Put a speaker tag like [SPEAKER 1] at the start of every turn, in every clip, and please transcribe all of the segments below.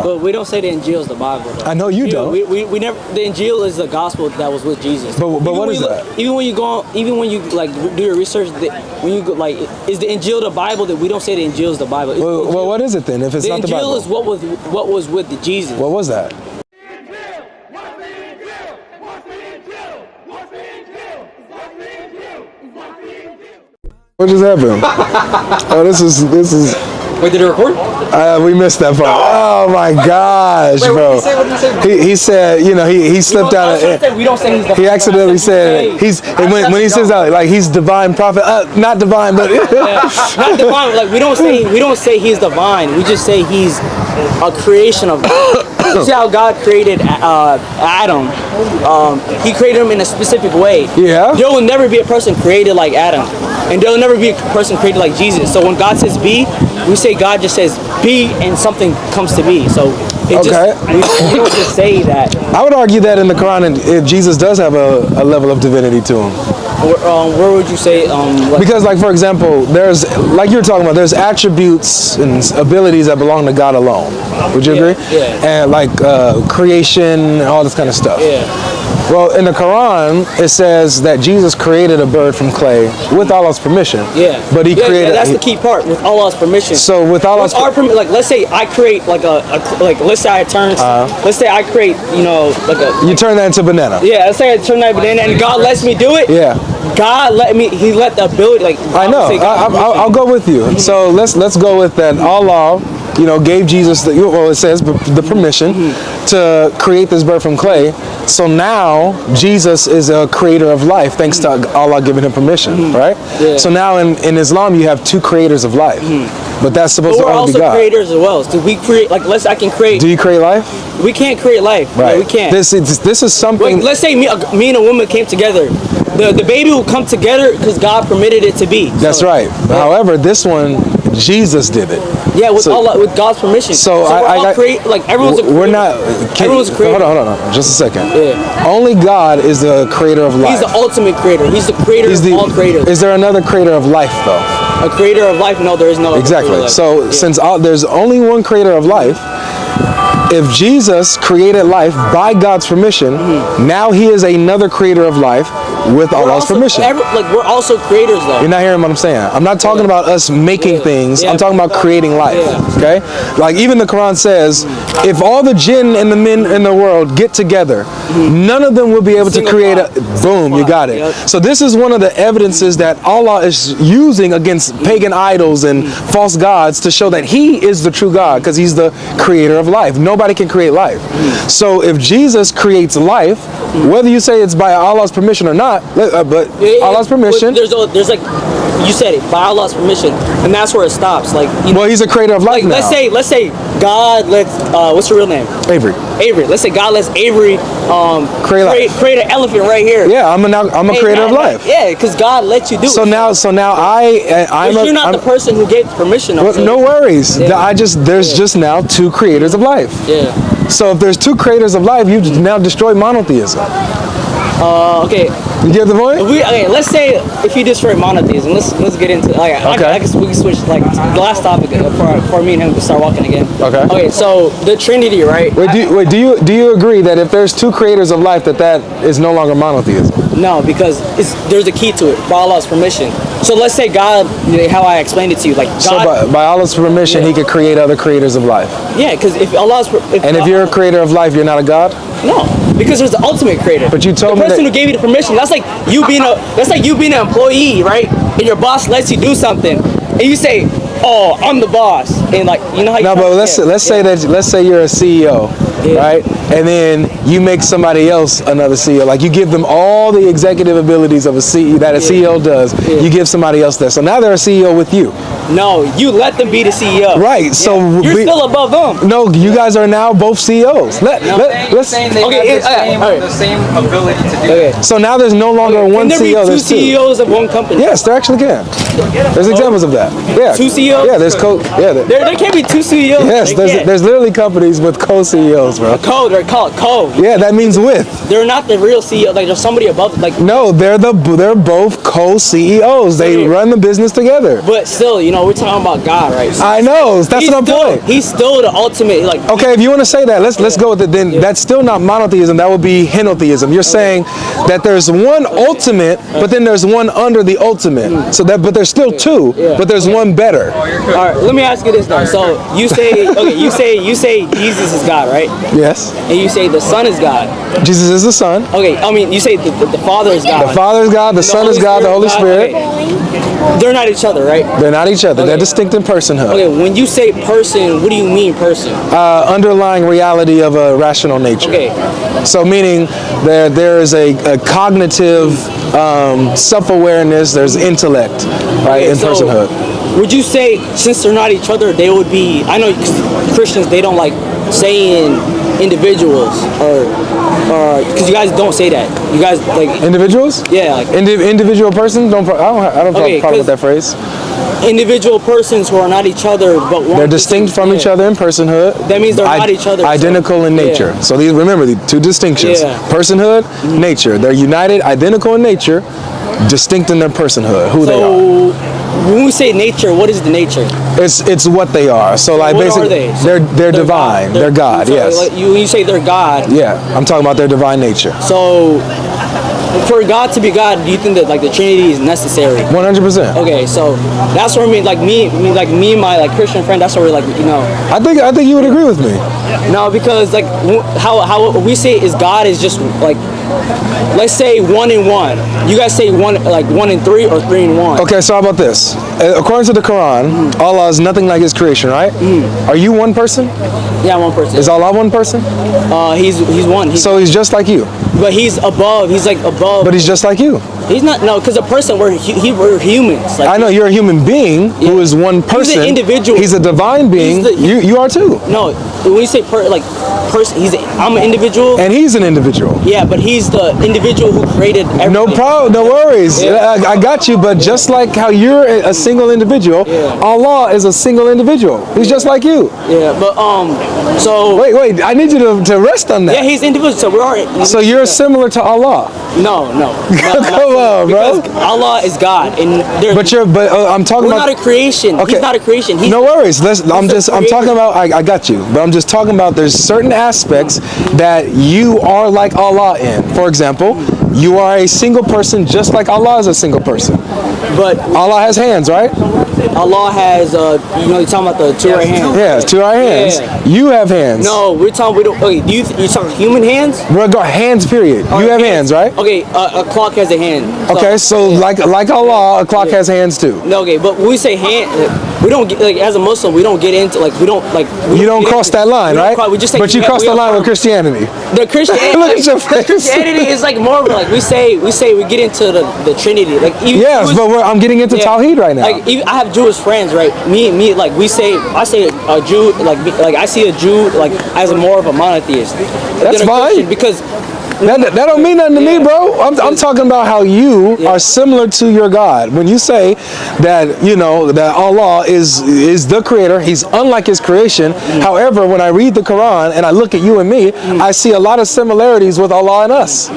[SPEAKER 1] But we don't say the Injil is the Bible, though.
[SPEAKER 2] I know you don't.
[SPEAKER 1] We never. The Injil is the gospel that was with Jesus.
[SPEAKER 2] But what is that?
[SPEAKER 1] Even when you like do your research, when you go, like, is the Injil the Bible? That we don't say the Injil is the Bible.
[SPEAKER 2] Well, what is it then? If it's not the Bible,
[SPEAKER 1] the Injil is what was with the Jesus.
[SPEAKER 2] What was that? What just happened? Oh, this is.
[SPEAKER 1] Wait, did it record?
[SPEAKER 2] We missed that part. Oh my gosh, bro.
[SPEAKER 1] What did he say?
[SPEAKER 2] He said, you know, he slipped out.
[SPEAKER 1] We don't say he's the.
[SPEAKER 2] He accidentally said when he says out like he's divine prophet, not divine, but
[SPEAKER 1] not divine. Like we don't say he's divine. We just say he's a creation of God. You see how God created Adam? He created him in a specific way.
[SPEAKER 2] Yeah.
[SPEAKER 1] There will never be a person created like Adam, and there will never be a person created like Jesus. So when God says be, we say God just says be, and something comes to be. So we don't just say that.
[SPEAKER 2] I would argue that in the Quran, Jesus does have a level of divinity to him.
[SPEAKER 1] Where would you say?
[SPEAKER 2] Because, like, for example, there's, like you were talking about, there's attributes and abilities that belong to God alone. Would you agree?
[SPEAKER 1] Yeah.
[SPEAKER 2] And like creation, all this kind of stuff.
[SPEAKER 1] Yeah.
[SPEAKER 2] Well, in the Quran, it says that Jesus created a bird from clay with Allah's permission.
[SPEAKER 1] Yeah.
[SPEAKER 2] But he created.
[SPEAKER 1] That's the key part, with Allah's permission.
[SPEAKER 2] So with Allah's
[SPEAKER 1] permission, like, let's say I create let's say I turn, let's say I create,
[SPEAKER 2] You turn that into banana.
[SPEAKER 1] Yeah. Let's say I turn that banana, and God lets me do it.
[SPEAKER 2] Yeah.
[SPEAKER 1] God let me. He let the ability. Like
[SPEAKER 2] I know. I'll go with you. So let's go with that. Allah, gave Jesus it says the permission to create this bird from clay. So now Jesus is a creator of life, thanks to Allah giving him permission, right?
[SPEAKER 1] Yeah.
[SPEAKER 2] So now in Islam you have two creators of life, but that's supposed to only be God.
[SPEAKER 1] We're also creators as well. So we create, like, I can create.
[SPEAKER 2] Do you create life?
[SPEAKER 1] We can't create life.
[SPEAKER 2] Right.
[SPEAKER 1] No, we can't.
[SPEAKER 2] This is something.
[SPEAKER 1] Like, let's say me and a woman came together. The baby will come together because God permitted it to be.
[SPEAKER 2] That's right. Yeah. However, this one, Jesus did it.
[SPEAKER 1] Yeah, with God's permission.
[SPEAKER 2] So
[SPEAKER 1] I create, like, everyone's a creator.
[SPEAKER 2] We're not.
[SPEAKER 1] Everyone's a creator.
[SPEAKER 2] Hold on, just a second.
[SPEAKER 1] Yeah.
[SPEAKER 2] Only God is the creator of life.
[SPEAKER 1] He's the ultimate creator. He's the creator of all creators.
[SPEAKER 2] Is there another creator of life, though?
[SPEAKER 1] A creator of life? No, there is no.
[SPEAKER 2] Exactly. So since there's only one creator of life, if Jesus created life by God's permission, now he is another creator of life with Allah's permission.
[SPEAKER 1] We're also creators, though.
[SPEAKER 2] You're not hearing what I'm saying. I'm not talking about us making things. I'm talking about creating life. Okay? Like, even the Quran says, if all the jinn and the men in the world get together, none of them will be able to create a... Boom, you got it. So this is one of the evidences that Allah is using against pagan idols and false gods to show that he is the true God, because he's the creator of life. Nobody can create life. So if Jesus creates life, whether you say it's by Allah's permission or not, but Allah's permission.
[SPEAKER 1] There's like, you said it, by Allah's permission, and that's where it stops. Like,
[SPEAKER 2] well, he's a creator of life now.
[SPEAKER 1] Let's say God lets what's your real name?
[SPEAKER 2] Avery.
[SPEAKER 1] Let's say God lets Avery create an elephant right here.
[SPEAKER 2] Yeah, I'm a creator of life.
[SPEAKER 1] Yeah, because God lets you do it.
[SPEAKER 2] So now
[SPEAKER 1] you're not the person who gave permission.
[SPEAKER 2] No worries.
[SPEAKER 1] Yeah.
[SPEAKER 2] There's just now two creators of life.
[SPEAKER 1] Yeah.
[SPEAKER 2] So if there's two creators of life, you now destroy monotheism.
[SPEAKER 1] Okay.
[SPEAKER 2] You get the point?
[SPEAKER 1] Let's say if you destroy monotheism, let's get into we can switch, like, the last topic for me and him to start walking again. Okay. Okay. So the Trinity, right?
[SPEAKER 2] Do you agree that if there's two creators of life, that is no longer monotheism?
[SPEAKER 1] No, because there's a key to it, by Allah's permission. So let's say God, how I explained it to you, like God.
[SPEAKER 2] So by Allah's permission, he could create other creators of life.
[SPEAKER 1] Yeah, because if
[SPEAKER 2] if you're a creator of life, you're not a God?
[SPEAKER 1] No, because there's the ultimate creator.
[SPEAKER 2] But you told me
[SPEAKER 1] the person who gave you the permission. That's like you being an employee, right? And your boss lets you do something, and you say, "Oh, I'm the boss," and, like, you know how you.
[SPEAKER 2] No, but let's say you're a CEO, right? And then you make somebody else another CEO. Like, you give them all the executive abilities of a CEO that a CEO does. You give somebody else that. So now they're a CEO with you.
[SPEAKER 1] No, you let them be the CEO.
[SPEAKER 2] Right. So
[SPEAKER 1] you're still above them.
[SPEAKER 2] No, you guys are now both CEOs.
[SPEAKER 3] Let's say they have the same ability to do it.
[SPEAKER 2] So now there's no longer one CEO.
[SPEAKER 1] There's two CEOs of one company.
[SPEAKER 2] Yes, there actually can. There's examples of that. Yeah.
[SPEAKER 1] Two CEOs.
[SPEAKER 2] Yeah, there's
[SPEAKER 1] there can't be two CEOs.
[SPEAKER 2] Yes, there's literally companies with co-CEOs, bro.
[SPEAKER 1] They're called co.
[SPEAKER 2] Yeah, that means with.
[SPEAKER 1] They're not the real CEO. Like, there's somebody above. Like,
[SPEAKER 2] no, they're both co-CEOs. They run the business together.
[SPEAKER 1] But still, No, we're talking about God, right?
[SPEAKER 2] I know. That's what I'm pointing.
[SPEAKER 1] He's still the ultimate. Like,
[SPEAKER 2] okay, if you want to say that, let's go with it. Then that's still not monotheism. That would be henotheism. You're saying that there's one ultimate, but then there's one under the ultimate. So that, but there's still two, but there's one better.
[SPEAKER 1] All right, let me ask you this though. So you say, okay, you say Jesus is God, right?
[SPEAKER 2] Yes.
[SPEAKER 1] And you say the Son is God.
[SPEAKER 2] Jesus is the Son.
[SPEAKER 1] Okay, I mean, you say the Father is God.
[SPEAKER 2] The Father is God. The Son is God. The Holy Spirit.
[SPEAKER 1] Okay. They're not each other, right?
[SPEAKER 2] They're not each other.
[SPEAKER 1] Okay.
[SPEAKER 2] They're distinct in personhood.
[SPEAKER 1] Okay, when you say person, what do you mean person?
[SPEAKER 2] Underlying reality of a rational nature.
[SPEAKER 1] Okay.
[SPEAKER 2] So meaning there is a cognitive self-awareness. There's intellect, right,
[SPEAKER 1] Okay,
[SPEAKER 2] in
[SPEAKER 1] so
[SPEAKER 2] personhood.
[SPEAKER 1] Would you say since they're not each other, they would be? I know Christians, they don't like saying individuals or because you guys don't say that. You guys like
[SPEAKER 2] Individuals?
[SPEAKER 1] Yeah, like
[SPEAKER 2] individual persons. I don't have a problem with that phrase.
[SPEAKER 1] individual persons who are not each other, but one
[SPEAKER 2] They're distinct from each other in personhood.
[SPEAKER 1] That means they're not each other.
[SPEAKER 2] Identical in nature. So these, remember, the two distinctions: personhood, nature. They're united, identical in nature, distinct in their personhood. Who they are.
[SPEAKER 1] When we say nature, what is the nature?
[SPEAKER 2] It's what they are. So like
[SPEAKER 1] what
[SPEAKER 2] basically,
[SPEAKER 1] are they?
[SPEAKER 2] they're divine. They're God.
[SPEAKER 1] So
[SPEAKER 2] Yes.
[SPEAKER 1] like you say they're God.
[SPEAKER 2] Yeah, I'm talking about their divine nature.
[SPEAKER 1] So for God to be God, do you think that like the Trinity is necessary?
[SPEAKER 2] 100%.
[SPEAKER 1] Okay, so that's what I mean. Like me and my like Christian friend. That's what we're like, you know.
[SPEAKER 2] I think you would agree with me.
[SPEAKER 1] No, because like how we say is God is just like, let's say 1 and 1. You guys say 1 and 3 or 3 and 1.
[SPEAKER 2] Okay, so how about this? According to the Quran, Allah is nothing like His creation, right? Are you one person?
[SPEAKER 1] Yeah, one person.
[SPEAKER 2] Is Allah one person?
[SPEAKER 1] He's one.
[SPEAKER 2] So He's just like you.
[SPEAKER 1] But He's above. He's like above.
[SPEAKER 2] But He's just like you.
[SPEAKER 1] He's not. No, because a person we're humans. Like,
[SPEAKER 2] I know you're a human being who is one person.
[SPEAKER 1] He's an individual.
[SPEAKER 2] He's a divine being. You are too.
[SPEAKER 1] No, when you say person, I'm an individual.
[SPEAKER 2] And He's an individual.
[SPEAKER 1] Yeah, but He's the individual who created everything.
[SPEAKER 2] No problem. No worries.
[SPEAKER 1] Yeah.
[SPEAKER 2] I got you. But just like how you're a single individual, Allah is a single individual. He's just like you.
[SPEAKER 1] Yeah, but so
[SPEAKER 2] wait. I need you to rest on that.
[SPEAKER 1] yeah, He's individual. So we are.
[SPEAKER 2] So you're similar to Allah.
[SPEAKER 1] No.
[SPEAKER 2] Come on, bro.
[SPEAKER 1] Because Allah is God, and
[SPEAKER 2] I'm talking
[SPEAKER 1] we're
[SPEAKER 2] about.
[SPEAKER 1] not a creation.
[SPEAKER 2] Okay.
[SPEAKER 1] He's not a creation. He's
[SPEAKER 2] No worries. I'm talking about. I got you. But I'm just talking about. There's certain aspects that you are like Allah in. For example, you are a single person, just like Allah is a single person.
[SPEAKER 1] But
[SPEAKER 2] Allah has hands, right?
[SPEAKER 1] Allah has, you're talking about the two right hands.
[SPEAKER 2] Yeah, two right hands.
[SPEAKER 1] Yeah.
[SPEAKER 2] You have hands.
[SPEAKER 1] No, we're talking. We don't. Okay, you're talking human hands?
[SPEAKER 2] Hands. Period. You have hands, right?
[SPEAKER 1] Okay, a clock has a hand.
[SPEAKER 2] So like Allah, a clock has hands too.
[SPEAKER 1] No, okay, but when we say hand, we don't get, like as a Muslim, we don't get into like we don't like.
[SPEAKER 2] You don't cross that line, right?
[SPEAKER 1] We just say,
[SPEAKER 2] but you cross the line with Christianity.
[SPEAKER 1] The Christianity.
[SPEAKER 2] Look at your face.
[SPEAKER 1] Christianity is like more of like we get into the Trinity. Like even
[SPEAKER 2] yes, but I'm getting into Tawheed right now.
[SPEAKER 1] Like even, I have Jewish friends, right? Me, like I say a Jew, like I see a Jew like as more of a monotheist.
[SPEAKER 2] That's fine
[SPEAKER 1] because.
[SPEAKER 2] That don't mean nothing to me, bro. I'm talking about how you are similar to your God. When you say that, that Allah is the creator, He's unlike His creation. However, when I read the Quran and I look at you and me, I see a lot of similarities with Allah and us.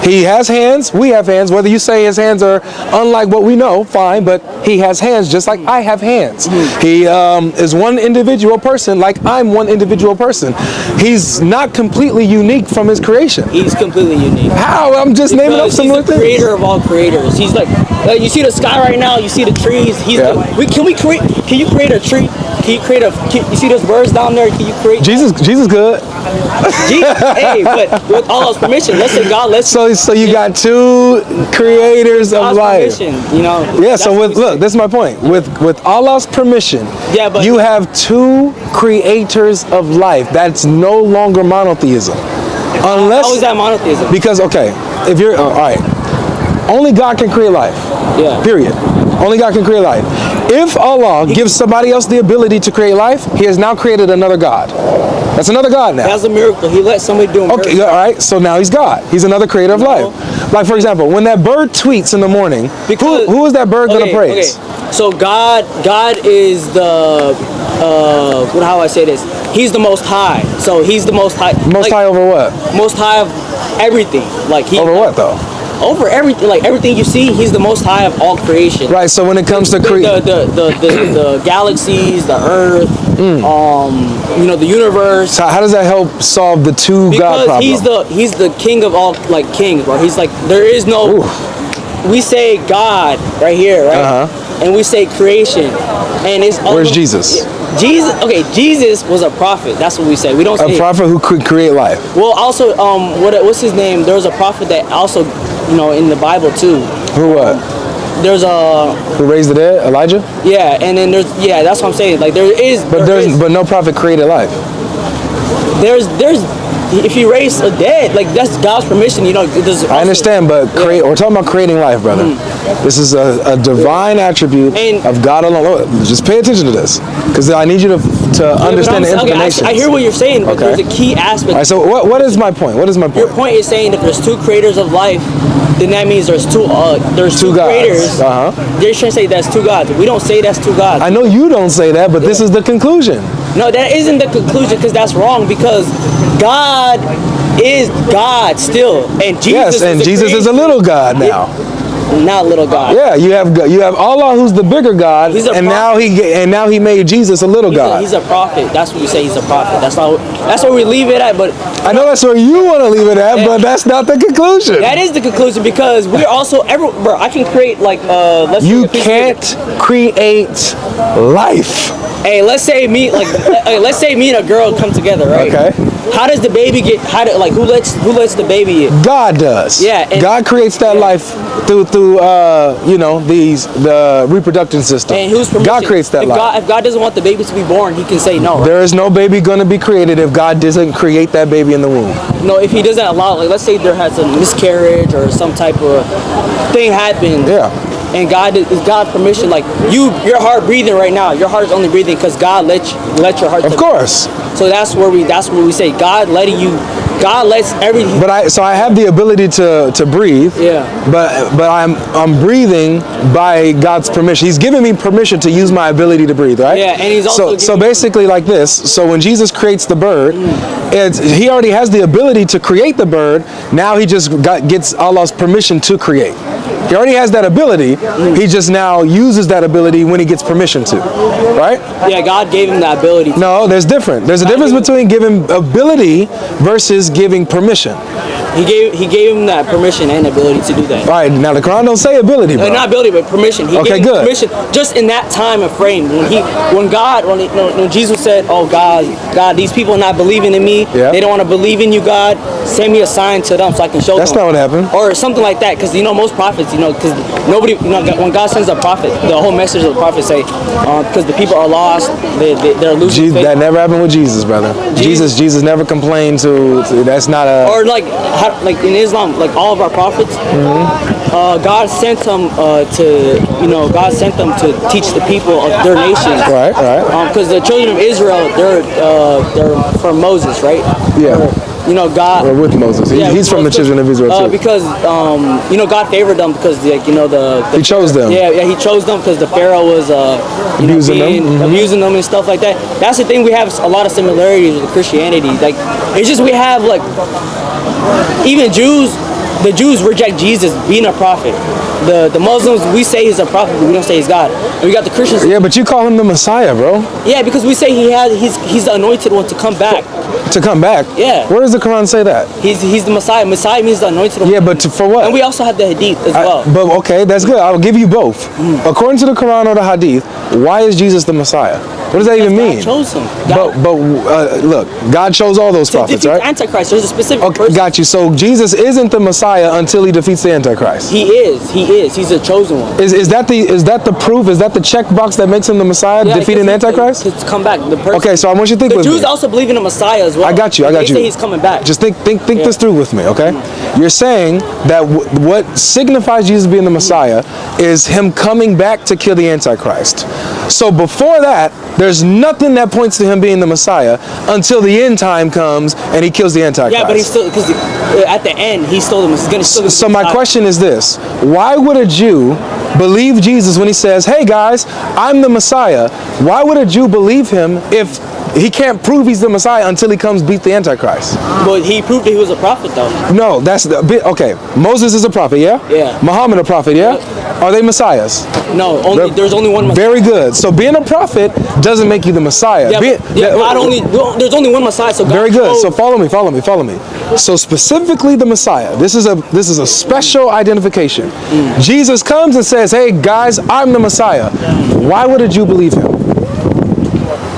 [SPEAKER 2] He has hands, we have hands. Whether you say His hands are unlike what we know, fine, but He has hands just like I have hands. He is one individual person like I'm one individual person. He's not completely unique from His creation.
[SPEAKER 1] He's completely unique.
[SPEAKER 2] How? I'm just naming up some
[SPEAKER 1] He's the creator of all creators. He's like you see the sky right now. You see the trees. Can you create a tree? You see those birds down there? Can you create?
[SPEAKER 2] Jesus good.
[SPEAKER 1] Hey, but with Allah's permission, let's say God. So
[SPEAKER 2] you got two creators of life.
[SPEAKER 1] Permission,
[SPEAKER 2] Yeah. So this is my point. With Allah's permission,
[SPEAKER 1] but
[SPEAKER 2] you have two creators of life. That's no longer monotheism. Unless
[SPEAKER 1] how is that monotheism?
[SPEAKER 2] Because if you're all right, only God can create life.
[SPEAKER 1] Yeah.
[SPEAKER 2] Period. Only God can create life. If Allah gives somebody else the ability to create life, He has now created another God. That's another God now.
[SPEAKER 1] That's a miracle. He let somebody do a miracle.
[SPEAKER 2] Okay, all right. So now He's God. He's another creator of life. Like for example, when that bird tweets in the morning, who is that bird gonna praise?
[SPEAKER 1] Okay. So God is the how do I say this? He's the Most High. So He's the Most High.
[SPEAKER 2] Most High over what?
[SPEAKER 1] Most High of everything. Like
[SPEAKER 2] over what though?
[SPEAKER 1] over everything. Like everything you see, he's the most high of all creation.
[SPEAKER 2] Right. So when it comes to
[SPEAKER 1] the galaxies, the earth, you know, the universe.
[SPEAKER 2] So how does that help solve the two God problem?
[SPEAKER 1] Because he's the king of all like kings, bro. He's like there is no.
[SPEAKER 2] Ooh.
[SPEAKER 1] We say God right here, right? And we say creation, and it's
[SPEAKER 2] where's Jesus?
[SPEAKER 1] Jesus. Okay, Jesus was a prophet. That's what we say. We don't say
[SPEAKER 2] a prophet who could create life.
[SPEAKER 1] Well, also, what's his name? There was a prophet that also, you know, in the Bible too.
[SPEAKER 2] Who what?
[SPEAKER 1] There's a
[SPEAKER 2] who raised the dead? Elijah.
[SPEAKER 1] Yeah, and then that's what I'm saying. Like but
[SPEAKER 2] no prophet created life.
[SPEAKER 1] There's if you raise a dead, like that's God's permission, you know.
[SPEAKER 2] I understand, but we're talking about creating life, brother. This is a divine attribute of God alone. Oh, just pay attention to this, because I need you to understand the implications.
[SPEAKER 1] I hear what you're saying, but there's a key aspect.
[SPEAKER 2] All right, so what is my point? What is my point?
[SPEAKER 1] Your point is saying if there's two creators of life, then that means there's two creators. They're trying to say that's two gods. We don't say that's two gods.
[SPEAKER 2] I know you don't say that, but this is the conclusion.
[SPEAKER 1] No, that isn't the conclusion, because that's wrong, because God is God still, and Jesus
[SPEAKER 2] is a little God now.
[SPEAKER 1] Not little God.
[SPEAKER 2] Yeah, you have Allah, who's the bigger God, and now he made Jesus a little God.
[SPEAKER 1] He's a prophet. That's what we say. He's a prophet. That's where we leave it at. But
[SPEAKER 2] I know that's where you want to leave it at, but that's not the conclusion.
[SPEAKER 1] That is the conclusion, because we're also bro. I can create like
[SPEAKER 2] you can't create life.
[SPEAKER 1] Hey, let's say me and a girl come together, right?
[SPEAKER 2] Okay.
[SPEAKER 1] How does the baby get? Who lets the baby in?
[SPEAKER 2] God does.
[SPEAKER 1] Yeah.
[SPEAKER 2] God creates that life through the reproductive system.
[SPEAKER 1] And whose permission?
[SPEAKER 2] God creates that life.
[SPEAKER 1] If God doesn't want the baby to be born, He can say no. Right?
[SPEAKER 2] There is no baby going to be created if God doesn't create that baby in the womb.
[SPEAKER 1] No, if He doesn't allow, like, let's say there has a miscarriage or some type of thing happens.
[SPEAKER 2] Yeah.
[SPEAKER 1] And is God's permission, like your heart breathing right now. Your heart is only breathing because God let your heart.
[SPEAKER 2] Of course.
[SPEAKER 1] So that's where we say God lets everything.
[SPEAKER 2] But I have the ability to breathe.
[SPEAKER 1] Yeah.
[SPEAKER 2] But I'm breathing by God's permission. He's giving me permission to use my ability to breathe, right?
[SPEAKER 1] Yeah, and He's also
[SPEAKER 2] so basically like this. So when Jesus creates the bird, He already has the ability to create the bird. Now He just gets Allah's permission to create. He already has that ability. He just now uses that ability when He gets permission to, right?
[SPEAKER 1] Yeah, God gave him that ability.
[SPEAKER 2] No, there's a difference between giving ability versus giving permission.
[SPEAKER 1] He gave him that permission and ability to do that.
[SPEAKER 2] All right, now the Quran don't say ability, bro.
[SPEAKER 1] Not ability, but permission. He gave him permission just in that time and frame when Jesus said, "Oh God, these people are not believing in me.
[SPEAKER 2] Yeah.
[SPEAKER 1] They don't want to believe in you, God. Send me a sign to them so I can show them."
[SPEAKER 2] That's not what happened.
[SPEAKER 1] Or something like that, because most prophets, because nobody, when God sends a prophet, the whole message of the prophet say, because the people are lost, they're losing faith.
[SPEAKER 2] That never happened with Jesus, brother. Jesus never complained to. That's not a.
[SPEAKER 1] Or like in Islam, like all of our prophets, God sent them God sent them to teach the people of their nations.
[SPEAKER 2] Right.
[SPEAKER 1] Because the children of Israel, they're from Moses, right?
[SPEAKER 2] Yeah.
[SPEAKER 1] God.
[SPEAKER 2] Or with Moses. He's from the children of Israel too.
[SPEAKER 1] Because God favored them because
[SPEAKER 2] He chose them.
[SPEAKER 1] Yeah, He chose them because the Pharaoh was abusing them and stuff like that. That's the thing. We have a lot of similarities with Christianity. Like, it's just we have like even Jews. The Jews reject Jesus being a prophet. The Muslims, we say He's a prophet, but we don't say He's God. And we got the Christians.
[SPEAKER 2] Yeah, but you call Him the Messiah, bro.
[SPEAKER 1] Yeah, because we say He's the anointed one to come back.
[SPEAKER 2] To come back?
[SPEAKER 1] Yeah.
[SPEAKER 2] Where does the Quran say that?
[SPEAKER 1] He's the Messiah. Messiah means the anointed one.
[SPEAKER 2] Yeah, but for what?
[SPEAKER 1] And we also have the Hadith as well.
[SPEAKER 2] But okay, that's good. I'll give you both. According to the Quran or the Hadith, why is Jesus the Messiah? What does that even mean?
[SPEAKER 1] God chose him.
[SPEAKER 2] Look, God chose all those prophets, right?
[SPEAKER 1] Antichrist. There's a specific person.
[SPEAKER 2] Got you. So Jesus isn't the Messiah until He defeats the Antichrist.
[SPEAKER 1] He is. He's a chosen one.
[SPEAKER 2] Is that the proof? Is that the checkbox that makes Him the Messiah, defeating the Antichrist?
[SPEAKER 1] To come back. The person.
[SPEAKER 2] Okay, so I want you to think
[SPEAKER 1] the
[SPEAKER 2] with
[SPEAKER 1] Jews
[SPEAKER 2] me.
[SPEAKER 1] also believe in the Messiah as well.
[SPEAKER 2] I got you.
[SPEAKER 1] They say He's coming back.
[SPEAKER 2] Just think this through with me, okay? You're saying that what signifies Jesus being the Messiah is Him coming back to kill the Antichrist. So before that, there's nothing that points to Him being the Messiah until the end time comes and He kills the Antichrist.
[SPEAKER 1] Yeah, but He's still, because at the end He stole them. He's going to still.
[SPEAKER 2] So my question is this: why would a Jew believe Jesus when He says, "Hey guys, I'm the Messiah"? Why would a Jew believe Him if He can't prove he's the Messiah until he comes beat the Antichrist.
[SPEAKER 1] But he proved that he was a prophet, though.
[SPEAKER 2] No, that's the bit. Okay, Moses is a prophet, yeah?
[SPEAKER 1] Yeah.
[SPEAKER 2] Muhammad a prophet, yeah? Are they messiahs?
[SPEAKER 1] No, there's only one Messiah.
[SPEAKER 2] Very good. So being a prophet doesn't make you the Messiah.
[SPEAKER 1] Yeah, there's only one Messiah. So God
[SPEAKER 2] very good.
[SPEAKER 1] chose-
[SPEAKER 2] So follow me. So specifically the Messiah. This is a special identification. Jesus comes and says, "Hey guys, I'm the Messiah." Why would a Jew believe him?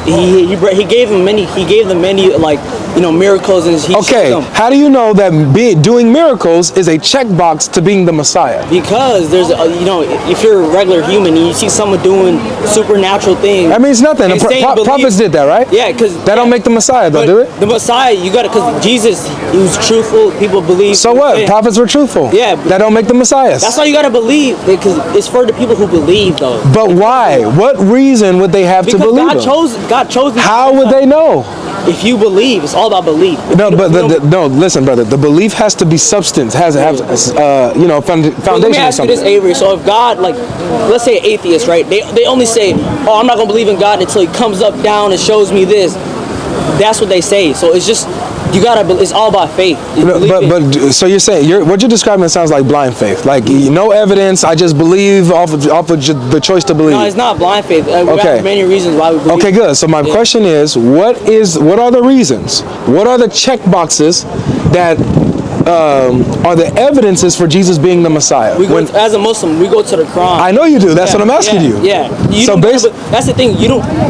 [SPEAKER 1] He gave them many like miracles, and he showed
[SPEAKER 2] Okay,
[SPEAKER 1] them.
[SPEAKER 2] how do you know that doing miracles is a checkbox to being the Messiah?
[SPEAKER 1] Because there's if you're a regular human and you see someone doing supernatural things,
[SPEAKER 2] That means nothing.
[SPEAKER 1] and saying believe-
[SPEAKER 2] Prophets did that, right?
[SPEAKER 1] Yeah, because
[SPEAKER 2] That don't make the Messiah, though, do it?
[SPEAKER 1] The Messiah, you got to, because Jesus, he was truthful. People believe.
[SPEAKER 2] So what?
[SPEAKER 1] Yeah.
[SPEAKER 2] Prophets were truthful.
[SPEAKER 1] Yeah.
[SPEAKER 2] That don't make them Messiahs.
[SPEAKER 1] That's why you got to believe, because it's for the people who believe, though.
[SPEAKER 2] But why? What reason would they have
[SPEAKER 1] Because
[SPEAKER 2] to believe
[SPEAKER 1] God
[SPEAKER 2] him?
[SPEAKER 1] chose. these
[SPEAKER 2] How
[SPEAKER 1] people.
[SPEAKER 2] would they know?
[SPEAKER 1] If you believe, it's all about belief.
[SPEAKER 2] No, but no. Listen, brother. The belief has to be substance. Has to have foundation
[SPEAKER 1] Let me
[SPEAKER 2] or
[SPEAKER 1] ask you this,
[SPEAKER 2] something.
[SPEAKER 1] Avery. So if God, like, let's say atheists, right? They only say, "Oh, I'm not gonna believe in God until He comes up down and shows me this." That's what they say. So it's just you gotta. It's all about faith.
[SPEAKER 2] But so you're saying what you're describing sounds like blind faith. Like no evidence. I just believe off of the choice to believe.
[SPEAKER 1] No, it's not blind faith. We
[SPEAKER 2] Okay.
[SPEAKER 1] have many reasons why we believe.
[SPEAKER 2] Okay, good. So my question is, what are the reasons? What are the check boxes that are the evidences for Jesus being the Messiah?
[SPEAKER 1] We go as a Muslim, we go to the Quran.
[SPEAKER 2] I know you do. That's what I'm asking you.
[SPEAKER 1] Yeah.
[SPEAKER 2] So
[SPEAKER 1] that's the thing.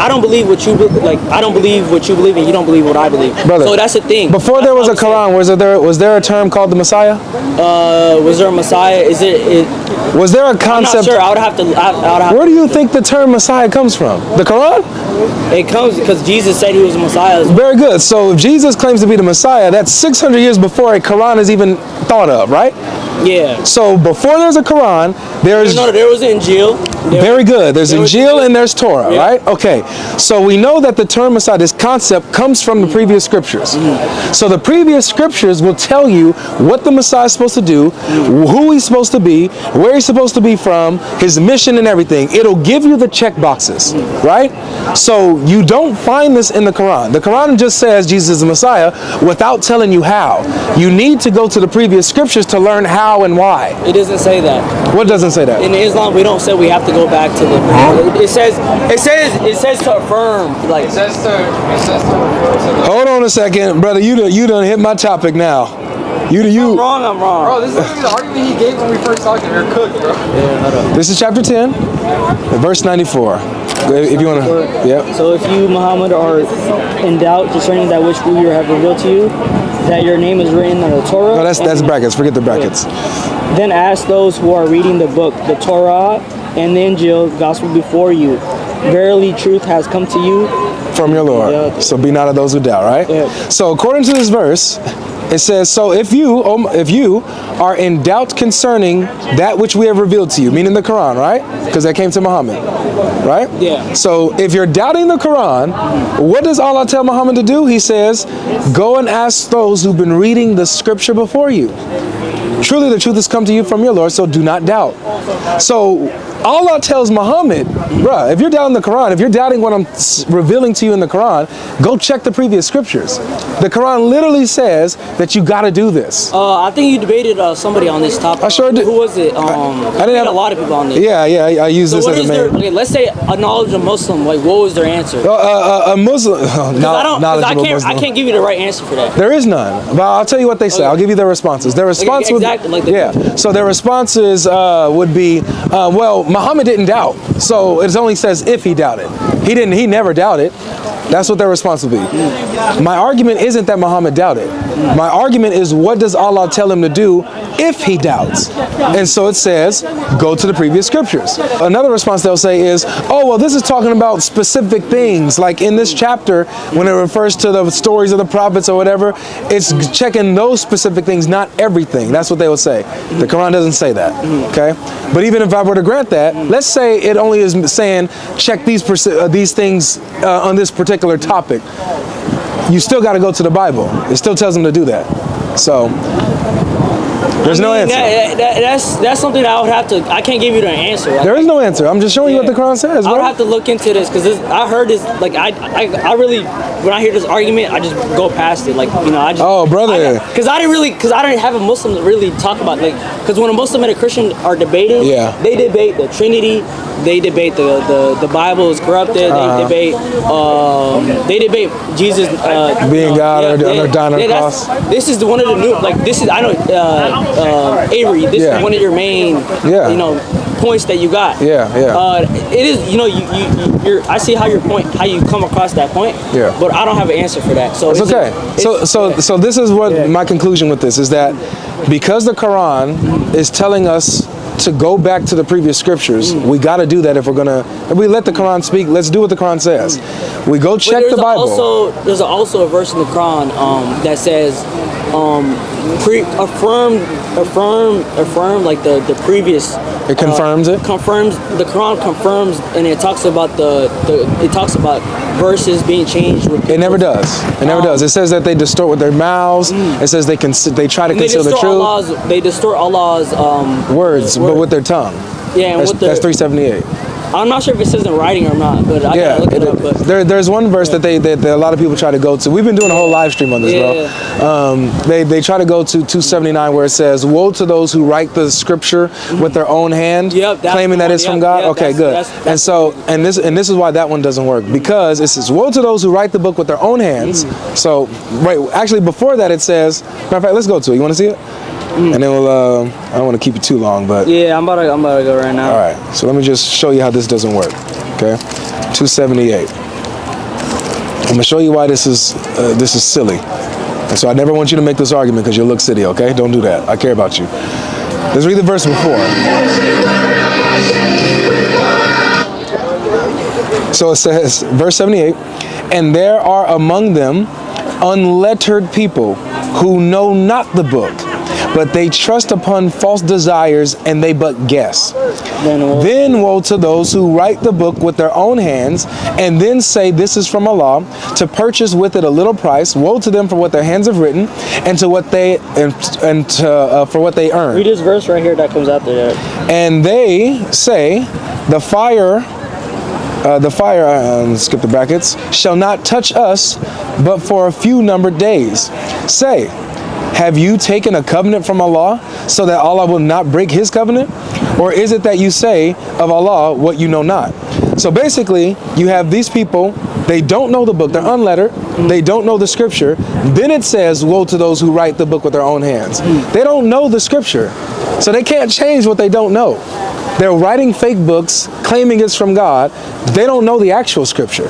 [SPEAKER 1] I don't believe what you like. I don't believe what you believe, and you don't believe what I believe.
[SPEAKER 2] Brother,
[SPEAKER 1] so that's the thing.
[SPEAKER 2] Before there was a Quran, was there a term called the Messiah?
[SPEAKER 1] Was there a Messiah?
[SPEAKER 2] Was there a
[SPEAKER 1] I'm
[SPEAKER 2] concept?
[SPEAKER 1] not sure. I would have to.
[SPEAKER 2] Where do you think the term Messiah comes from? The Quran?
[SPEAKER 1] It comes because Jesus said he was a Messiah.
[SPEAKER 2] Very good. So if Jesus claims to be the Messiah, that's 600 years before a Quran is even thought of, right?
[SPEAKER 1] Yeah.
[SPEAKER 2] So before there's a Quran, there's...
[SPEAKER 1] No, there was Injil.
[SPEAKER 2] Very good. There's Injil and there's Torah,
[SPEAKER 1] Yeah.
[SPEAKER 2] right? Okay. So we know that the term Messiah, this concept, comes from the previous scriptures. So the previous scriptures will tell you what the Messiah is supposed to do, who he's supposed to be, where he's supposed to be from, his mission and everything. It'll give you the check boxes, right? So you don't find this in the Quran. The Quran just says Jesus is the Messiah without telling you how. You need to go to the previous scriptures to learn how and why.
[SPEAKER 1] It doesn't say that.
[SPEAKER 2] What doesn't say that?
[SPEAKER 1] In Islam, we don't say we have to go back to the. It says to affirm. Like
[SPEAKER 3] It says to refer to the.
[SPEAKER 2] Hold on a second, brother. You done hit my topic now. You.
[SPEAKER 1] I'm wrong.
[SPEAKER 3] Bro, this is literally the argument he gave when we first talked to him. You're cooked, bro.
[SPEAKER 2] This is chapter 10, verse 94. If you want to, yeah.
[SPEAKER 1] So if you, Muhammad, are in doubt concerning that which we have revealed to you, that your name is written in the Torah.
[SPEAKER 2] No, that's brackets. Forget the brackets.
[SPEAKER 1] Then ask those who are reading the book, the Torah and the Injil, gospel before you. Verily, truth has come to you.
[SPEAKER 2] From your Lord.
[SPEAKER 1] Yeah.
[SPEAKER 2] So be not of those who doubt, right?
[SPEAKER 1] Yeah.
[SPEAKER 2] So according to this verse, it says, so if you are in doubt concerning that which we have revealed to you, meaning the Quran, right? Because that came to Muhammad, right?
[SPEAKER 1] Yeah.
[SPEAKER 2] So if you're doubting the Quran, what does Allah tell Muhammad to do? He says, go and ask those who've been reading the scripture before you. Truly the truth has come to you from your Lord, so do not doubt. So Allah tells Muhammad, bruh, if you're doubting the Quran, if you're doubting what I'm revealing to you in the Quran, go check the previous scriptures. The Quran literally says that you got to do this.
[SPEAKER 1] I think you debated somebody on this topic.
[SPEAKER 2] I sure did.
[SPEAKER 1] Who was it? I didn't have a lot of people on this.
[SPEAKER 2] Yeah, I use
[SPEAKER 1] So
[SPEAKER 2] this
[SPEAKER 1] what
[SPEAKER 2] as a
[SPEAKER 1] is their?
[SPEAKER 2] main.
[SPEAKER 1] Okay, let's say a knowledgeable Muslim. Like, what was their answer?
[SPEAKER 2] A Muslim,
[SPEAKER 1] I can't give you the right answer for that.
[SPEAKER 2] There is none, but I'll tell you what they say.
[SPEAKER 1] Okay.
[SPEAKER 2] I'll give you their responses. Their response
[SPEAKER 1] exactly, like
[SPEAKER 2] would, so their responses would be, well, Muhammad didn't doubt, so it only says if he doubted. He never doubted. That's what their response would be. My argument isn't that Muhammad doubted. My argument is, what does Allah tell him to do if he doubts? And so it says, go to the previous scriptures. Another response they'll say is, oh, well, this is talking about specific things. Like in this chapter, when it refers to the stories of the prophets or whatever, it's checking those specific things, not everything. That's what they would say. The Quran doesn't say that, okay? But even if I were to grant that, let's say it only is saying, check these things on this particular topic. You still got to go to the Bible. It still tells them to do that. So There's no answer.
[SPEAKER 1] That's something that I would have to. I can't give you the answer. Like,
[SPEAKER 2] There is no answer. I'm just showing you what the Quran says,
[SPEAKER 1] I
[SPEAKER 2] bro.
[SPEAKER 1] would have to look into this because I heard this. Like I really, when I hear this argument, I just go past it. Like I just.
[SPEAKER 2] Oh, brother.
[SPEAKER 1] Because I didn't have a Muslim really talk about because when a Muslim and a Christian are debating, they debate the Trinity. They debate the Bible is corrupted. They debate Jesus
[SPEAKER 2] being God or dying on the cross.
[SPEAKER 1] This is one of the new I know Avery. This is one of your main points that you got. It is I see how you come across that point. But I don't have an answer for that. So
[SPEAKER 2] it's okay. So this is what my conclusion with this is that because the Quran is telling us to go back to the previous scriptures, we got to do that if we let the Quran speak. Let's do what the Quran says. We go check the Bible.
[SPEAKER 1] There's also a verse in the Quran that says affirm like the previous.
[SPEAKER 2] It confirms it.
[SPEAKER 1] Confirms the Quran confirms, and it talks about it talks about verses being changed.
[SPEAKER 2] It never does. It never does. It says that they distort with their mouths. It says they try to conceal the truth.
[SPEAKER 1] They distort Allah's
[SPEAKER 2] words, but with their tongue.
[SPEAKER 1] Yeah, and
[SPEAKER 2] that's 378.
[SPEAKER 1] I'm not sure if it says in writing or not, but I gotta look it up. But
[SPEAKER 2] there's one verse that a lot of people try to go to. We've been doing a whole live stream on this, bro. They try to go to 279 where it says, "Woe to those who write the scripture with their own hand, claiming that it's from God." Okay, good. And this is why that one doesn't work, because it says, "Woe to those who write the book with their own hands." So, actually before that it says, matter of fact, let's go to it. You want to see it? And then we'll, I don't want to keep it too long, but...
[SPEAKER 1] Yeah, I'm about to go right now.
[SPEAKER 2] All right, so let me just show you how this doesn't work, okay? 278. I'm going to show you why this is silly. And so I never want you to make this argument because you'll look silly, okay? Don't do that. I care about you. Let's read the verse before. So it says, verse 78, "And there are among them unlettered people who know not the book, but they trust upon false desires, and they but guess. Then woe to those who write the book with their own hands, and then say this is from Allah, to purchase with it a little price. Woe to them for what their hands have written, and to what they for what they earn."
[SPEAKER 1] Read this verse right here that comes out there.
[SPEAKER 2] "And they say, the fire, skip the brackets, shall not touch us, but for a few numbered days. Say, have you taken a covenant from Allah, so that Allah will not break his covenant? Or is it that you say of Allah what you know not?" So basically, you have these people, they don't know the book, they're unlettered, they don't know the scripture. Then it says, woe to those who write the book with their own hands. They don't know the scripture, so they can't change what they don't know. They're writing fake books, claiming it's from God. They don't know the actual scripture.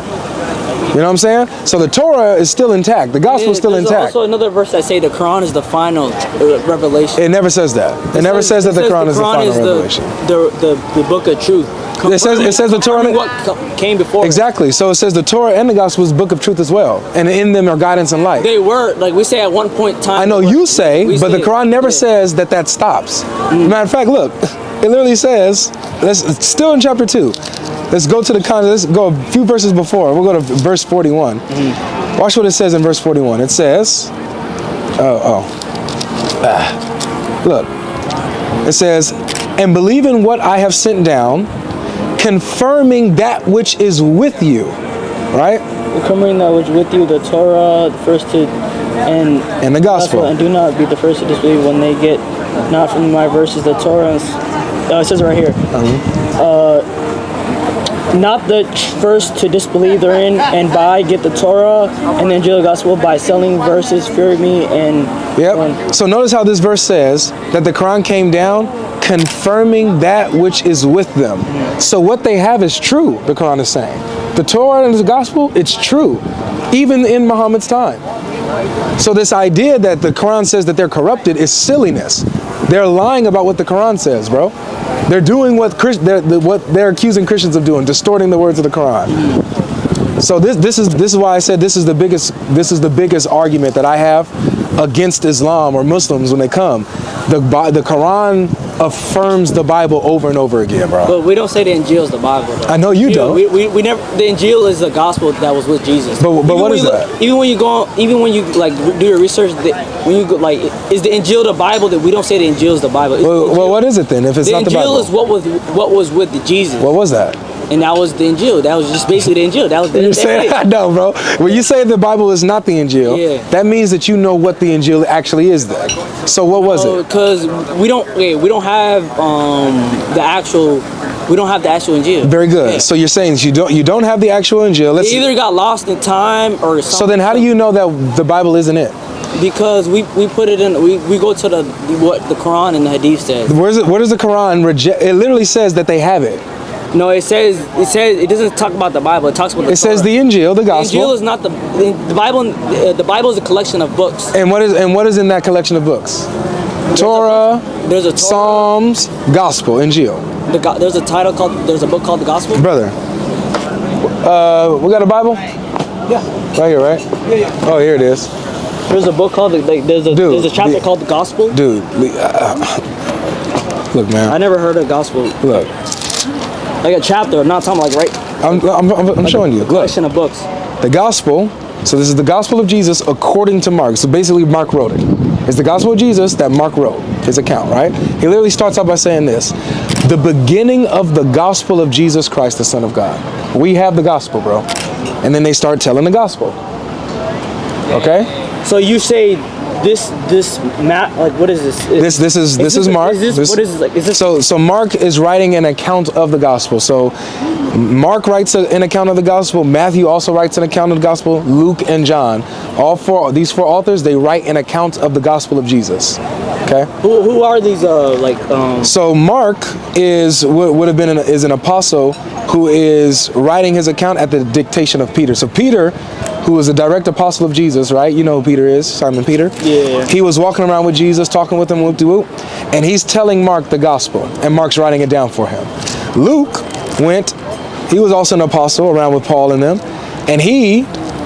[SPEAKER 2] You know what I'm saying? So the Torah is still intact. The gospel is still intact.
[SPEAKER 1] There's also another verse that say the Quran is the final revelation.
[SPEAKER 2] It never says that. It never says that the Quran is the final revelation.
[SPEAKER 1] The book of truth.
[SPEAKER 2] It says the Torah.
[SPEAKER 1] What came before.
[SPEAKER 2] Exactly. So it says the Torah and the gospel is book of truth as well, and in them are guidance and light.
[SPEAKER 1] They were, like we say at one point in time.
[SPEAKER 2] I know you say, but the Quran never says that stops. Matter of fact, look, it literally says, it's still in chapter 2. Let's go to let's go a few verses before. We'll go to verse 41. Watch what it says in verse 41. It says, look, it says, "And believe in what I have sent down, confirming that which is with you," right?
[SPEAKER 1] Confirming that which with you, the Torah, the first to,
[SPEAKER 2] and the gospel.
[SPEAKER 1] "And do not be the first to disbelieve when they get not from my verses, the Torah." It says it right here. Not the first to disbelieve therein, and by get the Torah and then the gospel by selling verses, fear me, and...
[SPEAKER 2] Yep. So notice how this verse says that the Quran came down confirming that which is with them. So what they have is true, the Quran is saying. The Torah and the gospel, it's true, even in Muhammad's time. So this idea that the Quran says that they're corrupted is silliness. They're lying about what the Quran says, bro. They're doing what they're accusing Christians of doing, distorting the words of the Quran. So this is why I said this is the biggest argument that I have against Islam or Muslims when they come. The Quran affirms the Bible over and over again, bro.
[SPEAKER 1] But we don't say the Injil is the Bible, though.
[SPEAKER 2] I know you don't.
[SPEAKER 1] We never. The Injil is the gospel that was with Jesus.
[SPEAKER 2] But what is that?
[SPEAKER 1] Even when you like do your research, when you go, like, is the Injil the Bible? That we don't say the Injil is the Bible.
[SPEAKER 2] Well, what is it then? If it's not the Bible,
[SPEAKER 1] the Injil is what was with Jesus.
[SPEAKER 2] What was that?
[SPEAKER 1] And that was the Injil. That was just basically the Injil. That was
[SPEAKER 2] You're saying, I know, bro. When you say the Bible is not the Injil, that means that you know what the Injil actually is then. So what was it?
[SPEAKER 1] Because we don't have the actual Injil.
[SPEAKER 2] Very good.
[SPEAKER 1] Yeah.
[SPEAKER 2] So you're saying you don't have the actual Injil.
[SPEAKER 1] It either got lost in time or something.
[SPEAKER 2] So then how do you know that the Bible isn't it?
[SPEAKER 1] Because we put it in, we go to what the Quran and the Hadith says.
[SPEAKER 2] Where does the Quran reject? It literally says that they have it.
[SPEAKER 1] No, it doesn't talk about the Bible. It talks about
[SPEAKER 2] it says the Injil, the gospel.
[SPEAKER 1] The Injil is not the Bible. The Bible is a collection of books.
[SPEAKER 2] And what is in that collection of books? Torah,
[SPEAKER 1] there's a Torah,
[SPEAKER 2] Psalms, Gospel, Injil.
[SPEAKER 1] There's a book called the Gospel.
[SPEAKER 2] Brother, we got a Bible?
[SPEAKER 1] Yeah.
[SPEAKER 2] Right here, right?
[SPEAKER 1] Yeah.
[SPEAKER 2] Oh, here it is.
[SPEAKER 1] There's a book called there's a chapter called the Gospel.
[SPEAKER 2] Dude, look, man.
[SPEAKER 1] I never heard of Gospel.
[SPEAKER 2] Look.
[SPEAKER 1] Like a chapter. I'm not talking like
[SPEAKER 2] I'm like showing you.
[SPEAKER 1] A collection of books.
[SPEAKER 2] The Gospel. So this is the Gospel of Jesus according to Mark. So basically, Mark wrote it. It's the Gospel of Jesus that Mark wrote, his account, right? He literally starts out by saying this: the beginning of the Gospel of Jesus Christ, the Son of God. We have the Gospel, bro. And then they start telling the Gospel. Okay.
[SPEAKER 1] So you say this like what is this?
[SPEAKER 2] This is Mark.
[SPEAKER 1] What is this like? Is this
[SPEAKER 2] so Mark is writing an account of the gospel. So Mark writes an account of the gospel. Matthew also writes an account of the gospel. Luke and John, these four authors, they write an account of the gospel of Jesus. Okay.
[SPEAKER 1] Who are these
[SPEAKER 2] So Mark is an apostle who is writing his account at the dictation of Peter. So Peter, who was a direct apostle of Jesus, right? You know who Peter is, Simon Peter.
[SPEAKER 1] Yeah.
[SPEAKER 2] He was walking around with Jesus, talking with him, whoop-de-whoop, and he's telling Mark the gospel, and Mark's writing it down for him. Luke he was also an apostle around with Paul and them, and he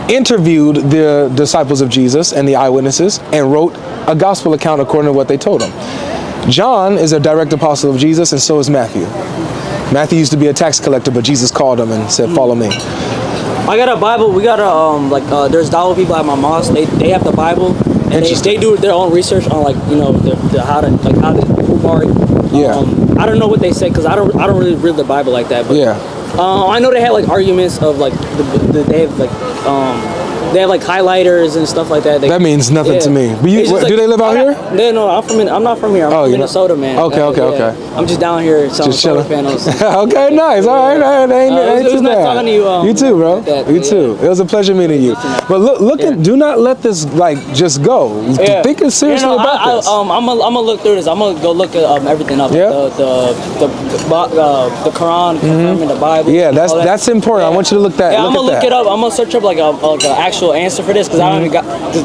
[SPEAKER 2] interviewed the disciples of Jesus and the eyewitnesses and wrote a gospel account according to what they told him. John is a direct apostle of Jesus, and so is Matthew. Matthew used to be a tax collector, but Jesus called him and said, "Follow me."
[SPEAKER 1] I got a Bible. We got there's Dawa people at my mosque. They have the Bible, and they do their own research on how to Umar.
[SPEAKER 2] Yeah.
[SPEAKER 1] I don't know what they say because I don't really read the Bible like that. But
[SPEAKER 2] Yeah.
[SPEAKER 1] I know they have arguments of they have highlighters and stuff like that.
[SPEAKER 2] That means nothing to me. But do they live out here?
[SPEAKER 1] No, I'm not from here. I'm from Minnesota, man.
[SPEAKER 2] Okay.
[SPEAKER 1] I'm just down here selling solar panels.
[SPEAKER 2] Okay, nice. All right. Ain't
[SPEAKER 1] it was
[SPEAKER 2] too
[SPEAKER 1] nice
[SPEAKER 2] bad.
[SPEAKER 1] talking to you.
[SPEAKER 2] You too, bro. You too. It was a pleasure meeting you. But do not let this just go. Think seriously about this.
[SPEAKER 1] I'm gonna look through this. I'm gonna go look at everything up.
[SPEAKER 2] Yeah.
[SPEAKER 1] The Quran, confirming the Bible.
[SPEAKER 2] Yeah, that's important. I want you to look that.
[SPEAKER 1] Yeah, I'm gonna look it up. I'm gonna search up an actual answer for this because I don't even got. You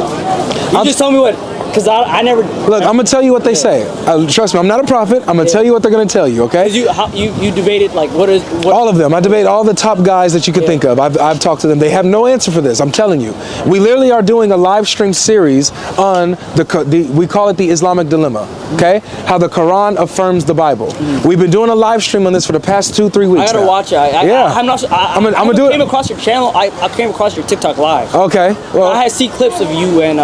[SPEAKER 1] just tell me what. Because I never...
[SPEAKER 2] Look, I'm going to tell you what they say. Trust me, I'm not a prophet. I'm going to tell you what they're going to tell you, okay?
[SPEAKER 1] You debated, what...
[SPEAKER 2] All of them. I debate all the top guys that you could think of. I've talked to them. They have no answer for this. I'm telling you. We literally are doing a live stream series on we call it the Islamic dilemma, okay? How the Quran affirms the Bible. We've been doing a live stream on this for the past 2-3 weeks.
[SPEAKER 1] I got to watch it. I'm not...
[SPEAKER 2] I'm going to do it.
[SPEAKER 1] I came across your channel. I came across your TikTok live.
[SPEAKER 2] Okay.
[SPEAKER 1] Well, I had seen clips of you and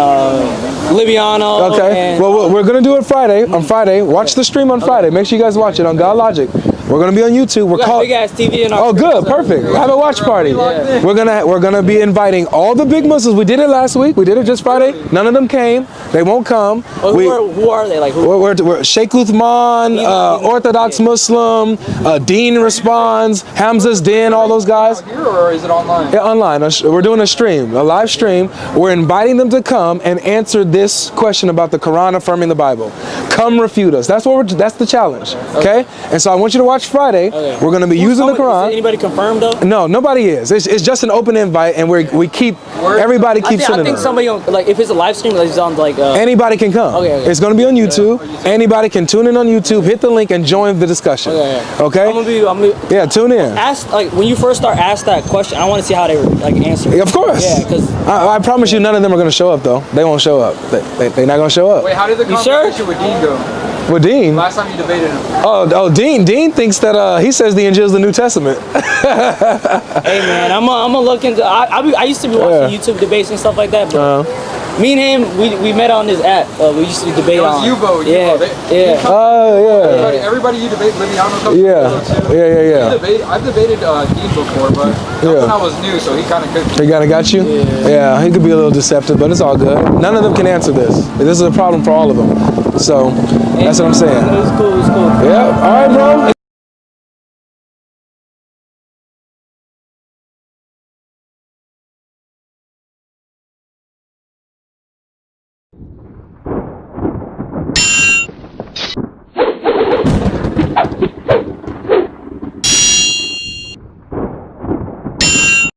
[SPEAKER 1] Liviano.
[SPEAKER 2] Okay. Well, we're gonna do it Friday. On Friday, watch the stream on Friday. Make sure you guys watch it on GodLogic. We're gonna be on YouTube.
[SPEAKER 1] We got big ass TV in our.
[SPEAKER 2] Oh, good, perfect. Have a watch party. Yeah. We're gonna be inviting all the big Muslims. We did it last week. We did it just Friday. None of them came. They won't come.
[SPEAKER 1] Well, who are they?
[SPEAKER 2] We're Sheikh Uthman, Orthodox Muslim, Dean responds, Hamza's Din, all those guys.
[SPEAKER 3] Here or is it online?
[SPEAKER 2] Yeah, online. We're doing a live stream. We're inviting them to come and answer this question about the Quran affirming the Bible. Come refute us. That's what that's the challenge. Okay? And so I want you to watch Friday. We're going to be using the Quran.
[SPEAKER 1] Is anybody confirmed though?
[SPEAKER 2] No, nobody is. It's just an open invite, and we keep everybody keeps sending
[SPEAKER 1] I think
[SPEAKER 2] them.
[SPEAKER 1] somebody like if it's a live stream, like it's on like.
[SPEAKER 2] Anybody can come.
[SPEAKER 1] Okay.
[SPEAKER 2] It's going to be on YouTube. Anybody can tune in on YouTube, hit the link, and join the discussion. Okay?
[SPEAKER 1] I'm gonna be.
[SPEAKER 2] Yeah, tune in.
[SPEAKER 1] Ask like when you first start, ask that question. I want to see how they like answer.
[SPEAKER 2] Of course.
[SPEAKER 1] Yeah, because
[SPEAKER 2] I promise you, none of them are going to show up though. They won't show up. They're not going to show up.
[SPEAKER 3] Wait, how did the conversation with Dean go?
[SPEAKER 2] With Dean?
[SPEAKER 3] Last time you debated him.
[SPEAKER 2] Oh, Dean thinks that he says the Injil is the New Testament.
[SPEAKER 1] Hey man, I'm gonna look into. I used to be watching YouTube debates and stuff like that, but me and him, we met on this app. We used to debate on.
[SPEAKER 3] Yubo.
[SPEAKER 2] Yeah. Oh yeah.
[SPEAKER 3] Everybody you debate, Liviano comes.
[SPEAKER 2] Yeah.
[SPEAKER 3] I've debated Dean before, but when I was new, so he kind of could.
[SPEAKER 2] He kind of got you. Yeah, he could be a little deceptive, but it's all good. None of them can answer this. This is a problem for all of them. So that's what I'm saying.
[SPEAKER 1] It was cool.
[SPEAKER 2] Yeah. All right, bro.